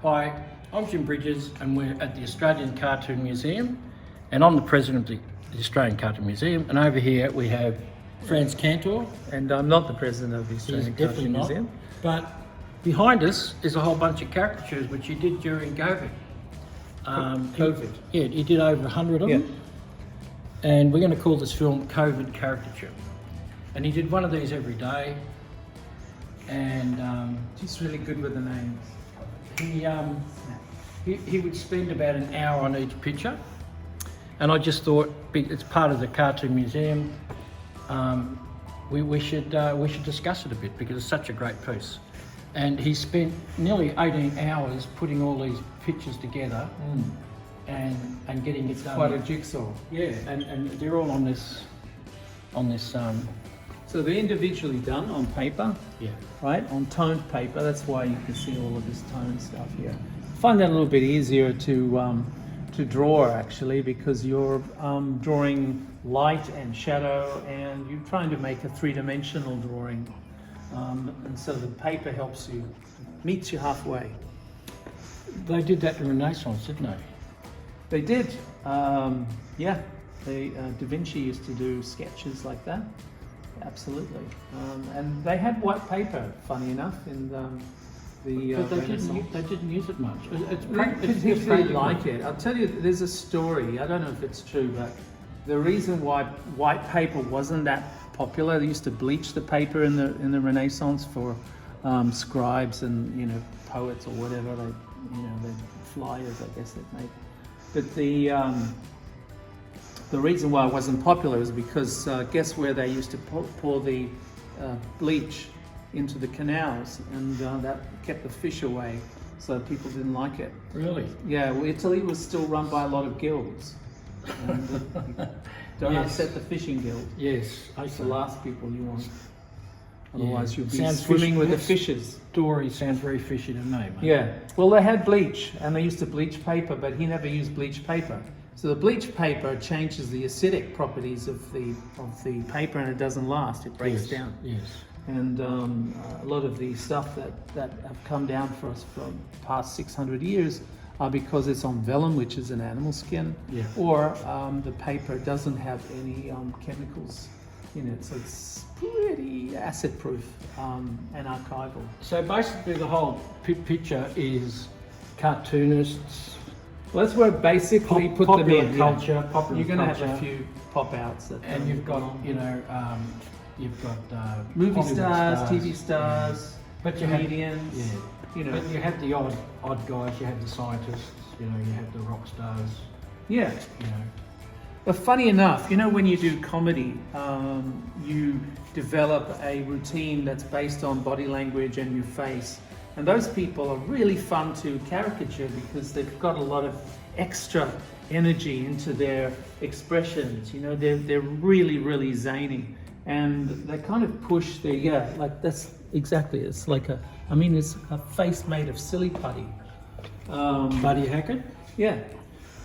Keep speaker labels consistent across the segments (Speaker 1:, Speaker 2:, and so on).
Speaker 1: Hi, I'm Jim Bridges and we're at the Australian Cartoon Museum, and I'm the president of the Australian Cartoon Museum, and over here we have Frantz Kantor.
Speaker 2: And I'm not the president of the
Speaker 1: He's
Speaker 2: Australian
Speaker 1: definitely
Speaker 2: Cartoon
Speaker 1: not.
Speaker 2: Museum.
Speaker 1: But behind us is a whole bunch of caricatures which he did during COVID.
Speaker 2: COVID.
Speaker 1: He did over 100 of them. And we're going to call this film COVID Caricature. And he did one of these every day. And
Speaker 2: He's really good with the names.
Speaker 1: he would spend about an hour on each picture. And I just thought, it's part of the Cartoon Museum, we should discuss it a bit because it's such a great piece. And he spent nearly 18 hours putting all these pictures together and getting it done.
Speaker 2: Quite a jigsaw.
Speaker 1: Yeah, and they're all on this.
Speaker 2: So they're individually done on paper,
Speaker 1: Yeah.
Speaker 2: right? On toned paper. That's why you can see all of this toned stuff here. I find that a little bit easier to draw actually, because you're drawing light and shadow, and you're trying to make a three-dimensional drawing. And so the paper helps you, meets you halfway.
Speaker 1: They did that in Renaissance, didn't they?
Speaker 2: They did, yeah. Da Vinci used to do sketches like that, absolutely. And they had white paper, funny enough, in the
Speaker 1: But they
Speaker 2: Renaissance.
Speaker 1: didn't use it much. It's
Speaker 2: People
Speaker 1: practically
Speaker 2: like it. I'll tell you, there's a story, I don't know if it's true, but the reason why white paper wasn't that popular, they used to bleach the paper in the Renaissance for scribes and poets or whatever, they flyers, I guess they'd make. But the reason why it wasn't popular is because guess where they used to pour the bleach into the canals, and that kept the fish away, so people didn't like it.
Speaker 1: Really?
Speaker 2: Yeah, well, Italy was still run by a lot of guilds. And, don't
Speaker 1: Yes.
Speaker 2: upset the fishing guild.
Speaker 1: Yes,
Speaker 2: That's the last people you want. Otherwise, you'll be
Speaker 1: Sounds
Speaker 2: swimming with the
Speaker 1: that
Speaker 2: fishes.
Speaker 1: Story sounds very fishy to me, mate.
Speaker 2: Yeah. Well, they had bleach, and they used to bleach paper, but he never used bleach paper. So the bleach paper changes the acidic properties of the paper, and it doesn't last. It breaks down.
Speaker 1: Yes.
Speaker 2: And a lot of the stuff that have come down for us from the past 600 years are because it's on vellum, which is an animal skin,
Speaker 1: Yeah.
Speaker 2: or the paper doesn't have any chemicals in it, so it's pretty acid proof and archival.
Speaker 1: So basically, the whole picture is cartoonists.
Speaker 2: Well, that's where basically put them
Speaker 1: popular
Speaker 2: in.
Speaker 1: culture, popular
Speaker 2: You're going to
Speaker 1: culture.
Speaker 2: have a few pop outs,
Speaker 1: And you've got, you've got
Speaker 2: movie
Speaker 1: Hollywood
Speaker 2: stars, TV stars,
Speaker 1: But you have-
Speaker 2: comedians.
Speaker 1: yeah. But you have the odd guys. You have the scientists. You have the rock stars.
Speaker 2: Yeah.
Speaker 1: You know.
Speaker 2: But funny enough, when you do comedy, you develop a routine that's based on body language and your face. And those people are really fun to caricature because they've got a lot of extra energy into their expressions. They're really, really zany. And they kind of push that's exactly, it's like it's a face made of silly putty.
Speaker 1: Buddy Hackett.
Speaker 2: Yeah.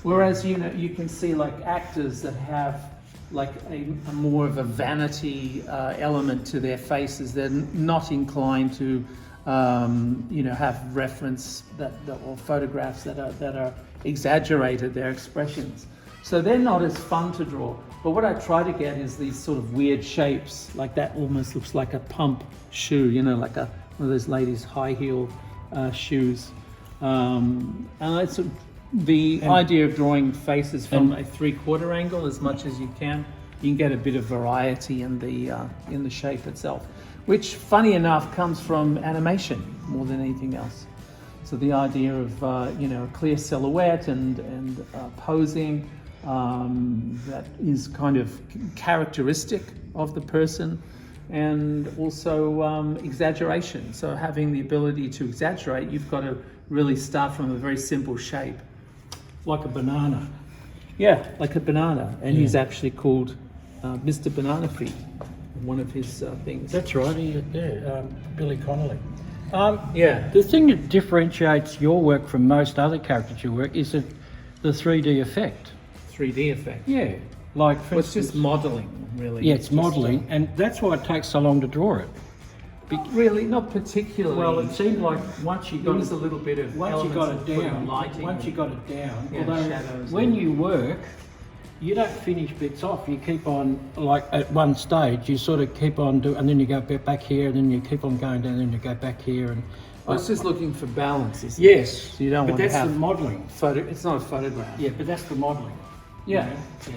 Speaker 2: Whereas, you can see like actors that have like a more of a vanity element to their faces. They're not inclined to, have reference or photographs that are exaggerated, their expressions. So they're not as fun to draw. But what I try to get is these sort of weird shapes, like that almost looks like a pump shoe, like one of those ladies' high heel shoes. And it's the idea of drawing faces from a 3/4 angle as much as you can get a bit of variety in the shape itself, which, funny enough, comes from animation more than anything else. So the idea of a clear silhouette and posing that is kind of characteristic of the person, and also exaggeration. So having the ability to exaggerate, you've got to really start from a very simple shape.
Speaker 1: Like a banana.
Speaker 2: Yeah, like a banana. And he's actually called Mr. Banana Feet, one of his things.
Speaker 1: That's right. Billy Connolly.
Speaker 2: Yeah.
Speaker 1: The thing that differentiates your work from most other caricature work is the 3D effect.
Speaker 2: 3D effect.
Speaker 1: Yeah. Like, for
Speaker 2: Well, it's
Speaker 1: instance,
Speaker 2: just modelling, really.
Speaker 1: yeah, it's modelling, and that's why it takes so long to draw it.
Speaker 2: Really, not particularly.
Speaker 1: Well, it seemed like once you
Speaker 2: there
Speaker 1: got
Speaker 2: was a little bit of
Speaker 1: once you got it
Speaker 2: elements of
Speaker 1: down,
Speaker 2: lighting.
Speaker 1: once you got it down,
Speaker 2: Yeah,
Speaker 1: although
Speaker 2: shadows
Speaker 1: when
Speaker 2: and-
Speaker 1: you work, you don't finish bits off. You keep on, like at one stage, you sort of keep on doing, and then you go back here, and then you keep on going down, and then you go back here, and
Speaker 2: Well, it's just looking for balance, isn't it?
Speaker 1: yes,
Speaker 2: So you don't
Speaker 1: but
Speaker 2: want to
Speaker 1: that's
Speaker 2: have
Speaker 1: the modelling.
Speaker 2: It's not a photograph.
Speaker 1: Yeah, but that's the modelling.
Speaker 2: Yeah.
Speaker 1: Yeah.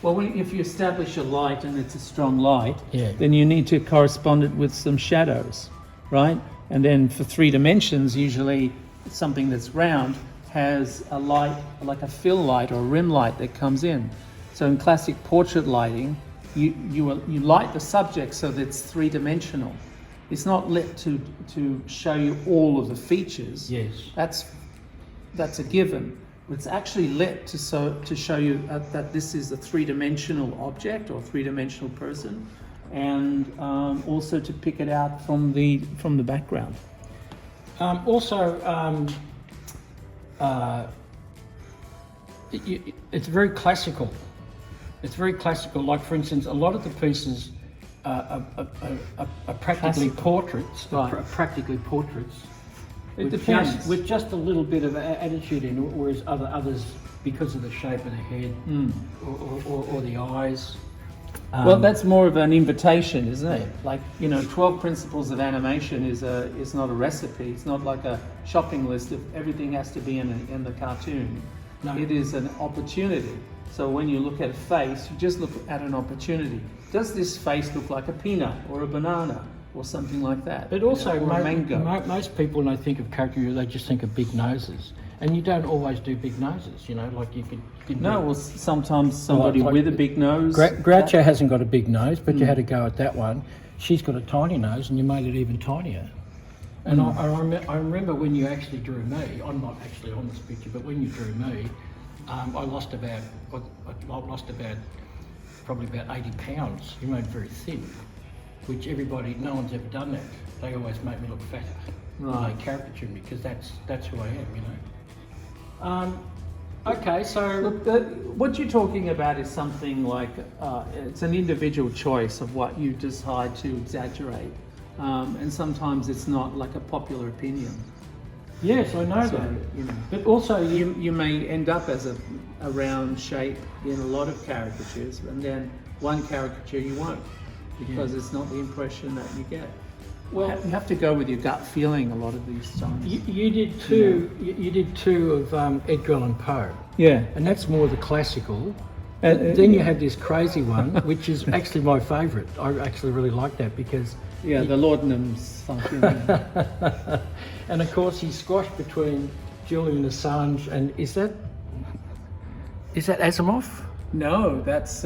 Speaker 2: Well, if you establish a light and it's a strong light,
Speaker 1: Yeah.
Speaker 2: then you need to correspond it with some shadows, right? And then for 3 dimensions, usually something that's round has a light, like a fill light or a rim light that comes in. So in classic portrait lighting, you light the subject so that it's 3-dimensional. It's not lit to show you all of the features.
Speaker 1: Yes.
Speaker 2: That's a given. It's actually lit to show you that this is a 3-dimensional object or 3-dimensional person, and also to pick it out from the background.
Speaker 1: It's very classical. It's very classical. Like, for instance, a lot of the pieces are practically
Speaker 2: Classical.
Speaker 1: portraits.
Speaker 2: Right.
Speaker 1: Practically portraits.
Speaker 2: It
Speaker 1: with
Speaker 2: depends.
Speaker 1: with just a little bit of attitude in it, whereas others, because of the shape of the head or the eyes.
Speaker 2: Well, that's more of an invitation, isn't it? Like, 12 principles of animation is not a recipe. It's not like a shopping list of everything has to be in the cartoon.
Speaker 1: No.
Speaker 2: It is an opportunity. So when you look at a face, you just look at an opportunity. Does this face look like a peanut or a banana or something like that?
Speaker 1: But also,
Speaker 2: or a mango.
Speaker 1: most people, when they think of caricature, they just think of big noses. And you don't always do big noses, like you could
Speaker 2: No, well, sometimes somebody
Speaker 1: like
Speaker 2: with a big nose.
Speaker 1: Groucho hasn't got a big nose, but you had to go at that one. She's got a tiny nose, and you made it even tinier. And I remember when you actually drew me. I'm not actually on this picture, but when you drew me, I lost about probably about 80 pounds. You made very thin, which no one's ever done that. They always make me look fatter.
Speaker 2: Right.
Speaker 1: They caricature me because that's who I am, Okay, so
Speaker 2: Look, what you're talking about is something like it's an individual choice of what you decide to exaggerate, and sometimes it's not like a popular opinion.
Speaker 1: yes, I know
Speaker 2: So,
Speaker 1: that. But also,
Speaker 2: you may end up as a round shape in a lot of caricatures, and then one caricature you won't, because it's not the impression that you get. Well, you have to go with your gut feeling a lot of these times.
Speaker 1: you did two. You did two of Edgar Allan Poe,
Speaker 2: Yeah.
Speaker 1: and that's more the classical. Then you had this crazy one, which is actually my favourite. I actually really like that because.
Speaker 2: Yeah, the laudanum's something.
Speaker 1: And of course, he squashed between Julian Assange and is that Asimov?
Speaker 2: No, that's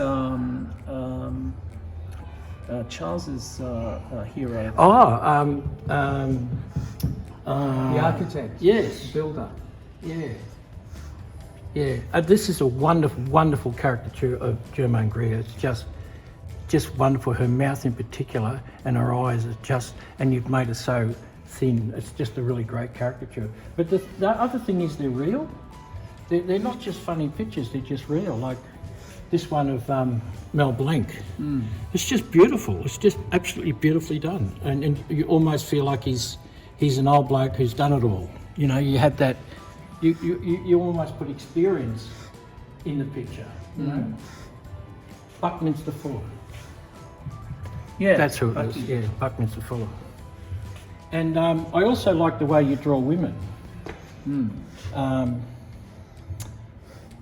Speaker 2: Charles's hero. The architect.
Speaker 1: Yes.
Speaker 2: Builder.
Speaker 1: Yeah. Yeah. This is a wonderful, wonderful caricature of Germaine Greer. It's just wonderful. Her mouth in particular and her eyes are just, and you've made her so thin. It's just a really great caricature. But the other thing is they're real. They're not just funny pictures, they're just real. Like this one of Mel Blanc. It's just beautiful. It's just absolutely beautifully done. And you almost feel like he's an old bloke who's done it all. You have that, you almost put experience in the picture, Buckminster Fuller.
Speaker 2: Yeah,
Speaker 1: That's who it is. Yeah, Buckminster Fuller. And I also like the way you draw women.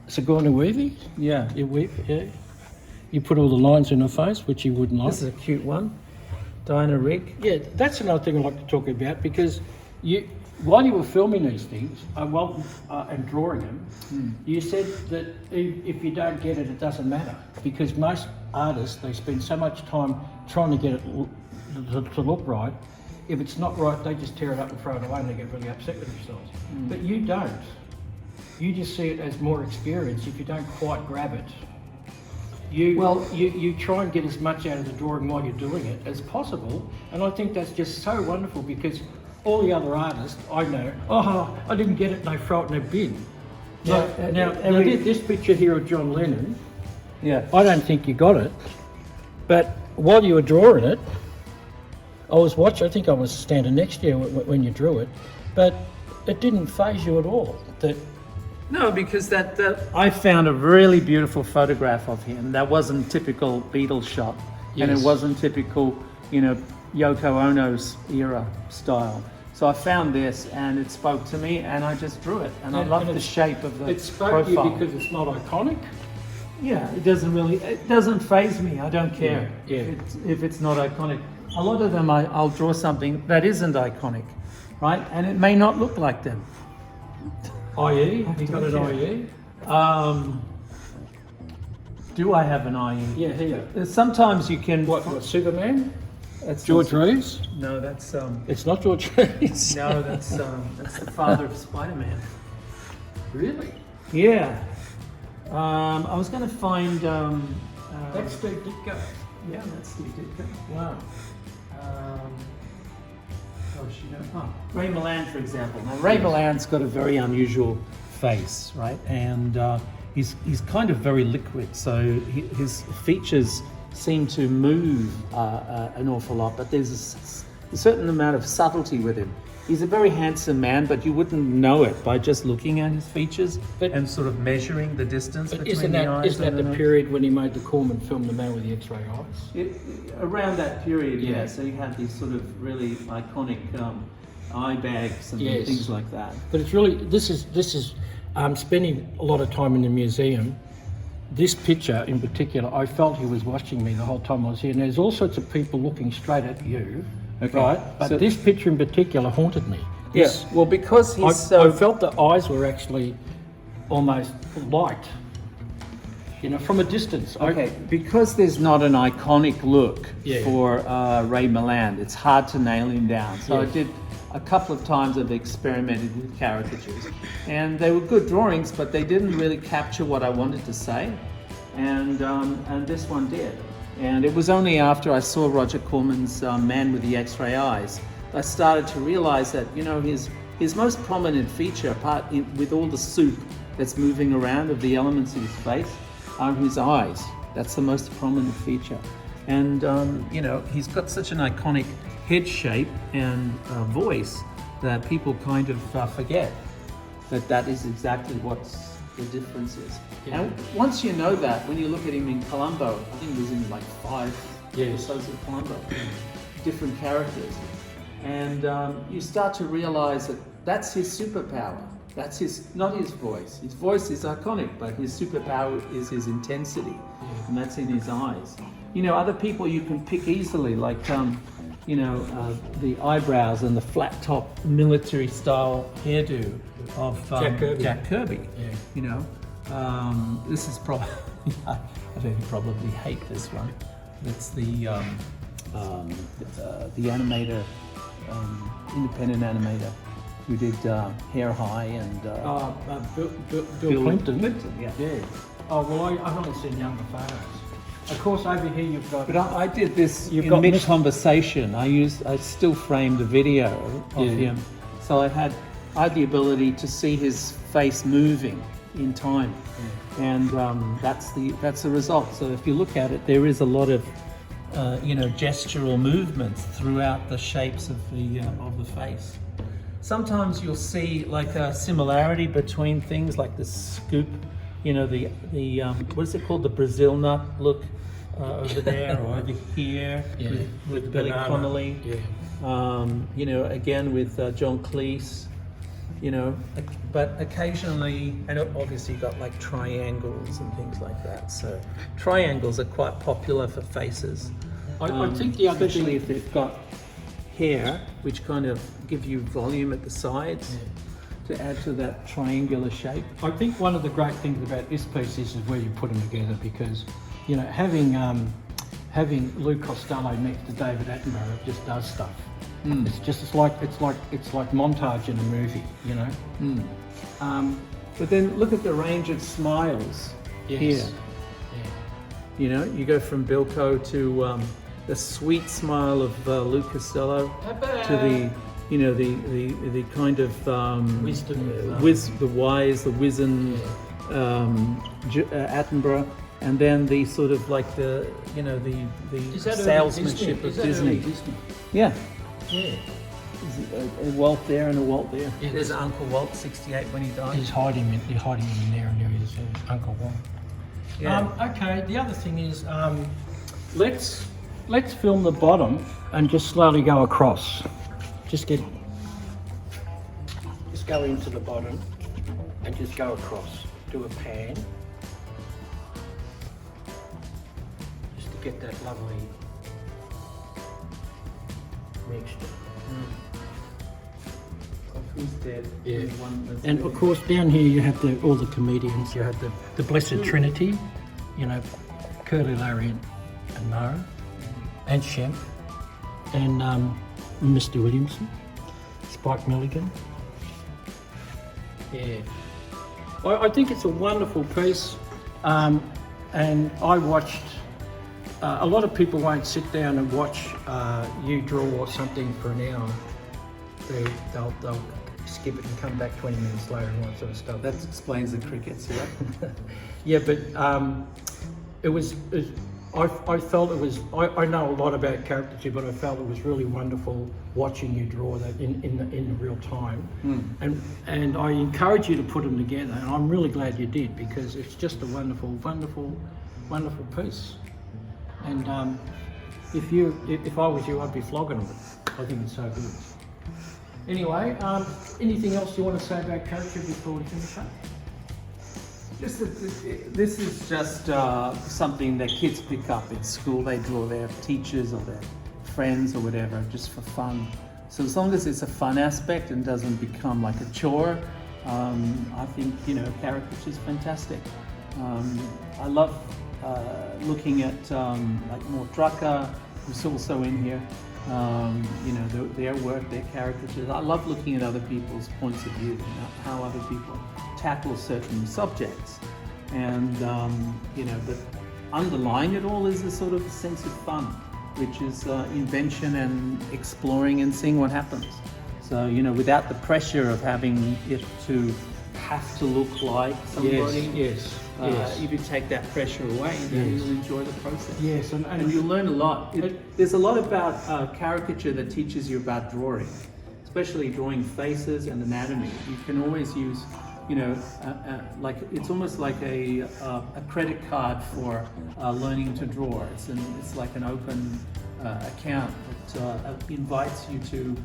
Speaker 1: Sigourney Weaver.
Speaker 2: Yeah.
Speaker 1: Yeah. You put all the lines in her face, which you wouldn't like.
Speaker 2: This is a cute one. Diana Rigg.
Speaker 1: Yeah, that's another thing I'd like to talk about because while you were filming these things and drawing them, you said that if you don't get it, it doesn't matter because most artists, they spend so much time trying to get it to look right. If it's not right, they just tear it up and throw it away and they get really upset with themselves. But you don't. You just see it as more experience. If you don't quite grab it, you try and get as much out of the drawing while you're doing it as possible. And I think that's just so wonderful because all the other artists I know, I didn't get it, and they throw it in a bin. Now, this picture here of John Lennon,
Speaker 2: Yeah.
Speaker 1: I don't think you got it, but while you were drawing it, I was watching. I think I was standing next to you when you drew it, but it didn't faze you at all. That
Speaker 2: No, because that I found a really beautiful photograph of him that wasn't typical Beatles shot, and it
Speaker 1: Yes.
Speaker 2: wasn't typical, Yoko Ono's era style. So I found this, and it spoke to me, and I just drew it, and I
Speaker 1: And-
Speaker 2: love
Speaker 1: and
Speaker 2: the
Speaker 1: it's-
Speaker 2: shape of the
Speaker 1: it spoke to you
Speaker 2: profile.
Speaker 1: because it's not iconic.
Speaker 2: Yeah, it doesn't faze me. I don't care
Speaker 1: Yeah, yeah.
Speaker 2: if it's not iconic. A lot of them, I'll draw something that isn't iconic, right? And it may not look like them.
Speaker 1: IE, you got an IE?
Speaker 2: Do I have an IE?
Speaker 1: Yeah, here.
Speaker 2: Sometimes you can.
Speaker 1: What Superman?
Speaker 2: That's
Speaker 1: George Reeves?
Speaker 2: No, that's
Speaker 1: It's not George Reeves.
Speaker 2: no, that's the father of Spider-Man.
Speaker 1: Really?
Speaker 2: Yeah. I was going to find.
Speaker 1: That's Steve Ditko.
Speaker 2: Yeah, that's Steve Ditko.
Speaker 1: Wow.
Speaker 2: Ray Milland, for example. Now, Ray Milland's got a very unusual face, right? And he's kind of very liquid, so his features seem to move an awful lot, but there's a certain amount of subtlety with him. He's a very handsome man, but you wouldn't know it by just looking at his features and sort of measuring the distance
Speaker 1: But
Speaker 2: between the eyes.
Speaker 1: isn't that
Speaker 2: and
Speaker 1: the
Speaker 2: nose.
Speaker 1: period when he made the Corman film, The Man with the X-Ray Eyes?
Speaker 2: Around that period, yeah.
Speaker 1: Yeah.
Speaker 2: So you had these sort of really iconic eye bags and
Speaker 1: Yes.
Speaker 2: things like that.
Speaker 1: But it's really, this is spending a lot of time in the museum. This picture in particular, I felt he was watching me the whole time I was here. And there's all sorts of people looking straight at you,
Speaker 2: Okay.
Speaker 1: right? But
Speaker 2: So-
Speaker 1: this picture in particular haunted me.
Speaker 2: Yes. Well, because
Speaker 1: I,
Speaker 2: he's so.
Speaker 1: I felt the eyes were actually almost light, from a distance.
Speaker 2: Okay, because there's not an iconic look
Speaker 1: Yeah.
Speaker 2: for Ray Milland, it's hard to nail him down. So I
Speaker 1: Yes.
Speaker 2: did a couple of times. I've experimented with caricatures, and they were good drawings, but they didn't really capture what I wanted to say, and this one did. And it was only after I saw Roger Corman's Man with the X-Ray Eyes, I started to realize that his most prominent feature, with all the soup that's moving around of the elements of his face, are his eyes. That's the most prominent feature. And, he's got such an iconic head shape and voice that people kind of forget that is exactly what the difference is.
Speaker 1: Yeah.
Speaker 2: And once you know that, when you look at him in Columbo, I think he was in like 5
Speaker 1: Yes.
Speaker 2: episodes of Columbo, different characters. And you start to realize that that's his superpower. That's not his voice. His voice is iconic, but his superpower is his intensity, and that's in his eyes. Other people you can pick easily, like the eyebrows and the flat top military style hairdo of
Speaker 1: Jack Kirby. Yeah.
Speaker 2: This is probably I think you probably hate this one. It's the animator, independent animator, who did Hair High and
Speaker 1: Bill Clinton.
Speaker 2: Yeah.
Speaker 1: Yeah. Oh, well, I've only seen younger photos. Of course, over here you've got...
Speaker 2: But I did this
Speaker 1: You've
Speaker 2: in
Speaker 1: got
Speaker 2: mid-conversation. I still framed a video of
Speaker 1: Yeah.
Speaker 2: him, so I had the ability to see his face moving in time, and that's the result. So if you look at it, there is a lot of gestural movements throughout the shapes of the face. Sometimes you'll see like a similarity between things, like the scoop, the what is it called, the Brazil nut look over there or over here,
Speaker 1: Yeah.
Speaker 2: with Billy
Speaker 1: banana.
Speaker 2: Connolly.
Speaker 1: Yeah.
Speaker 2: Again with John Cleese. But occasionally, and obviously you've got like triangles and things like that. So triangles are quite popular for faces.
Speaker 1: I think the other
Speaker 2: especially
Speaker 1: thing...
Speaker 2: if they've got hair, which kind of give you volume at the sides to add to that triangular shape.
Speaker 1: I think one of the great things about this piece is where you put them together, because having Lou Costello next to David Attenborough just does stuff. It's like montage in a movie,
Speaker 2: But then look at the range of smiles here.
Speaker 1: Yeah.
Speaker 2: You go from Bilko to the sweet smile of Lou Costello to the kind of
Speaker 1: Wisdom,
Speaker 2: the wise, the wizened Attenborough, and then the sort of like the salesmanship of Disney. Yeah.
Speaker 1: Yeah.
Speaker 2: There's a Walt there and a Walt there.
Speaker 1: Yeah,
Speaker 2: There's Uncle Walt, 68 when he died.
Speaker 1: He's hiding in there, and there is Uncle Walt.
Speaker 2: Yeah.
Speaker 1: Okay, the other thing is, let's film the bottom and just slowly go across. Just go into the bottom and just go across. Do a pan. Just to get that lovely mixture.
Speaker 2: Who's dead?
Speaker 1: Yeah.
Speaker 2: One that's
Speaker 1: And of course down here you have all the comedians. You have the Blessed Trinity, Curly, Larry and Mo, and Shemp, and Mr. Williamson, Spike Milligan. Yeah. I think it's a wonderful piece, and I watched, a lot of people won't sit down and watch you draw something for an hour. They'll skip it and come back 20 minutes later and all that sort of stuff.
Speaker 2: That explains the crickets, yeah.
Speaker 1: Yeah, but I felt it was, I know a lot about caricature, but I felt it was really wonderful watching you draw that in real time. And I encourage you to put them together, and I'm really glad you did, because it's just a wonderful, wonderful, wonderful piece. And if I was you, I'd be flogging them. I think it's so good. Anyway, anything else you want to say about caricature before we finish up?
Speaker 2: Just that this is just something that kids pick up in school. They draw their teachers or their friends or whatever, just for fun. So as long as it's a fun aspect and doesn't become like a chore, I think caricature is fantastic. I love looking at like Mort Drucker, who's also in here. Their work, their caricatures. I love looking at other people's points of view and how other people tackle certain subjects, and but underlying it all is a sort of sense of fun, which is invention and exploring and seeing what happens. So without the pressure of having it to have to look like somebody.
Speaker 1: Yes.
Speaker 2: If you take that pressure away, then you'll enjoy the process.
Speaker 1: Yes,
Speaker 2: And you'll learn a lot. There's a lot about caricature that teaches you about drawing, especially drawing faces and anatomy. You can always use, like it's almost like a credit card for learning to draw. It's like an open account that invites you to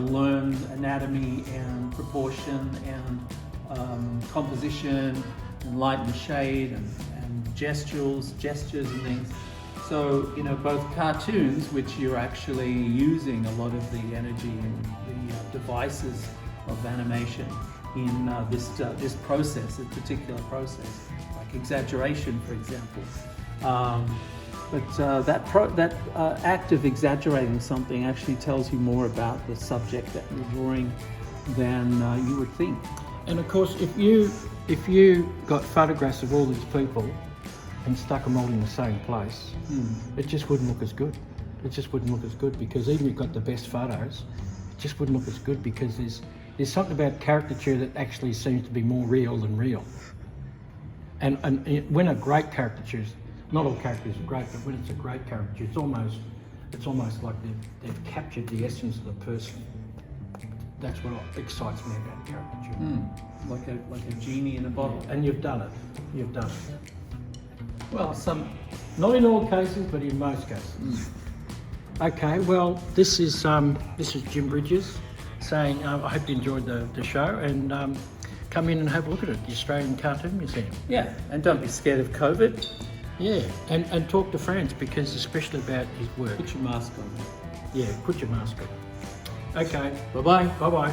Speaker 2: learn anatomy and proportion and composition and light and shade and gestures and things. So both cartoons, which you're actually using a lot of the energy and the devices of animation in this process, this particular process, like exaggeration, for example. But that act of exaggerating something actually tells you more about the subject that you're drawing than you would think.
Speaker 1: And of course, if you got photographs of all these people and stuck them all in the same place, it just wouldn't look as good. It just wouldn't look as good, because even if you've got the best photos, it just wouldn't look as good, because there's something about caricature that actually seems to be more real than real. And when a great caricature is, not all caricatures are great, but when it's a great caricature, it's almost like they've captured the essence of the person. That's what excites me about caricature.
Speaker 2: Like a genie in a bottle.
Speaker 1: And you've done it. You've done it. Well, not in all cases, but in most cases. Okay. Well, this is Jim Bridges saying I hope you enjoyed the show, and come in and have a look at it. The Australian Cartoon Museum.
Speaker 2: Yeah, and don't be scared of COVID.
Speaker 1: Yeah, and talk to Frantz, because especially about his work.
Speaker 2: Put your mask on.
Speaker 1: Yeah, put your mask on. Okay.
Speaker 2: Bye-bye.
Speaker 1: Bye-bye.